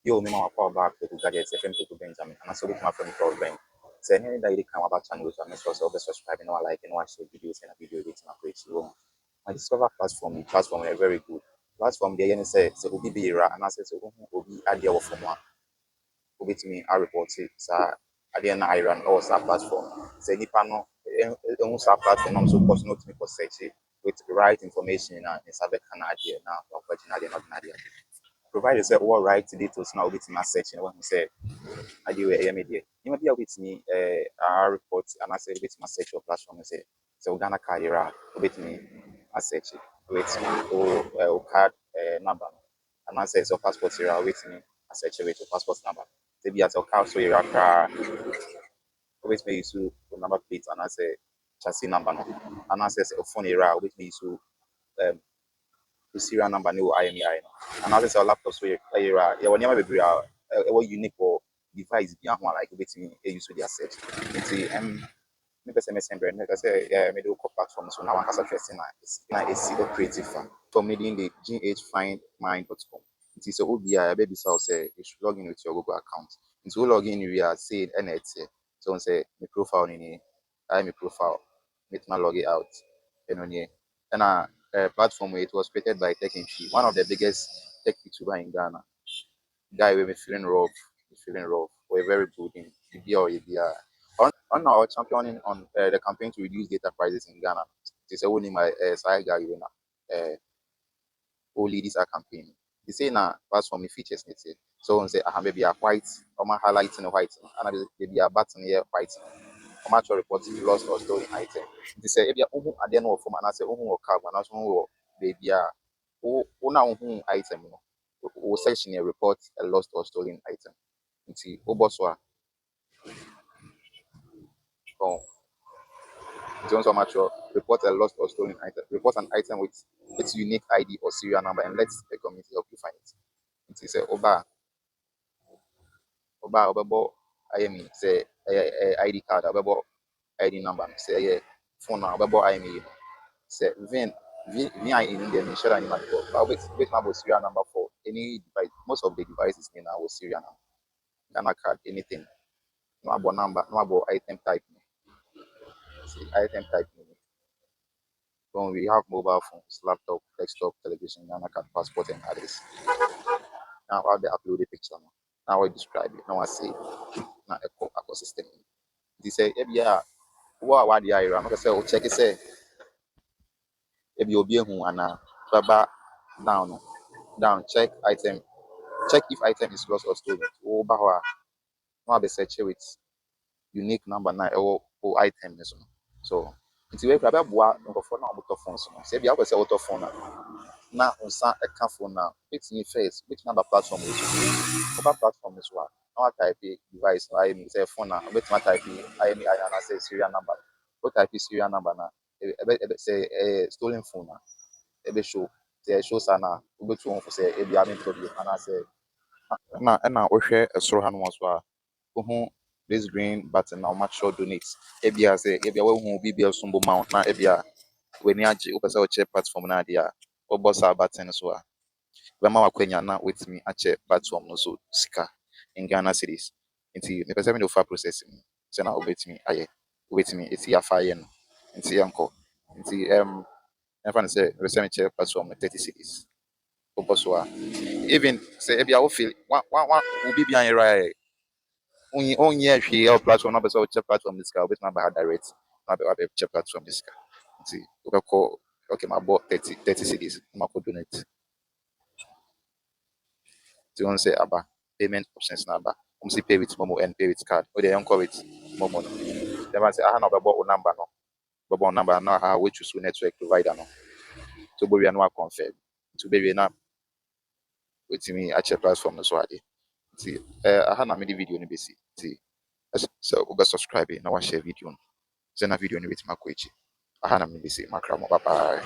Yo, me mama call back to gadgets, FM to Benjamin, and I saw it my friend called Ben. Say, any day they come about channel, so I'm supposed to subscribe and like and watch the videos and a video with my page. So I discover platform are very good. Platform there, and say, Obi be ra, and I say, so Obi idea of from one, Obi to me, I report it, sir. At the end, I ran all star platform. Say, Nipa no, star platform, I'm supposed not to me for search with the right information and it's a better idea now, unfortunately, not an idea. Provided say all right details now with my search when he said I do a media. You might be with me our report and I say with my search your platform and say so Ghana career with me I search it with me or card number and I say so passport here with me I search with your passport number. Say be as a car so your car with me to number plate and I say chassis number and I say phone here with me to um the serial number no IMEI no and as say laptop so era ya woni ma bebre a unique or device bi ahun like betimi e use their search nti me person me send brand say me do call platform so now one kasa first na is creative fan for me in the ghfindmy.com nti so obi a baby say you should log in with your Google account nti we log in we are say na so on say my profile ni I my profile me to log it out and platform where it was created by Ghfindmy, one of the biggest tech YouTuber in Ghana. Guy we feeling rough. We're very good in the or on our championing on the campaign to reduce data prices in Ghana. It is only my side guy you who lead this campaign. They say now platform features it. So on say maybe a white or my highlighting a white and maybe a button here white. Commercial reporting lost or stolen item. They say if you at the end of form and I say or cab and also baby now item or section a report a lost or stolen item. It's Oboswa. Oh, Jones Amateur report a lost or stolen item. Report an item with its unique ID or serial number and let the community help you find it. It is a Obabo IME say ID card, Obabo ID number, say phone number, Obabo IME. Say VI in the initial animal but with my serial number for any device. Most of the devices in our serial number. Ghana card, anything. No about number, no about item type. See, item type. When we have mobile phones, laptop, desktop, television, Ghana card, passport, and others. Now I upload the picture. Now I describe it. Now I say, now ecosystem. They say, yeah, what the area? I say, check it. Say, if you be who and baba down, check item. Check if item is lost or stolen. Oh, bawa. No, be search with unique number na or item so nti we grab aboa nkofo na omoto phone so say bia kwese auto phone na unsa eka phone na betini first which number platform is over platform is what now type device I mean say phone na betini type I mean I na say serial number what type serial number na say stolen phone na ebe show say show sana ubetu on for say e bia me problem and say na ohwe esoro ha no so a this green button now match sure donates. Ebia say ebia we hu bibia sumbo mount na ebia we ni age o pese o check platform na dia o boss our button so a we ma wakwanya na with me a check platform no so sika in Ghana cities. Nti me pese me do fa processing so na obetimi aye obetimi eti afa ye no nti yanko nti everyone say we say me check platform 30 cities o boss even say ebia o feel one bibia here right only hwee ɛwɔ platform na bɛ sɛ ɔkyɛ platform ne sika wobɛtumi aba ha direct na wabɛkyɛ platform ne sika nti wobɛkɔ okay mabɔ 30 cedis na makɔ donate nti wɔn sɛ aba payment options na aba wɔn sɛ pay with momo and pay with card wode yɛnkɔ with momo no dɛma sɛ aha na wobɛbɔ wo number no wobɛbɔ wo number na aha wochoose wo network provider no nti wobɛwie na waconfirm nti wobɛwie na wotumi akyɛ platform no so ade nti aha na mede video no bɛsi nti so wobɛ subscribe na wahyɛ video no sɛ na video no bɛtumi akɔ akyi aha na mede bɛsi makra mo bye bye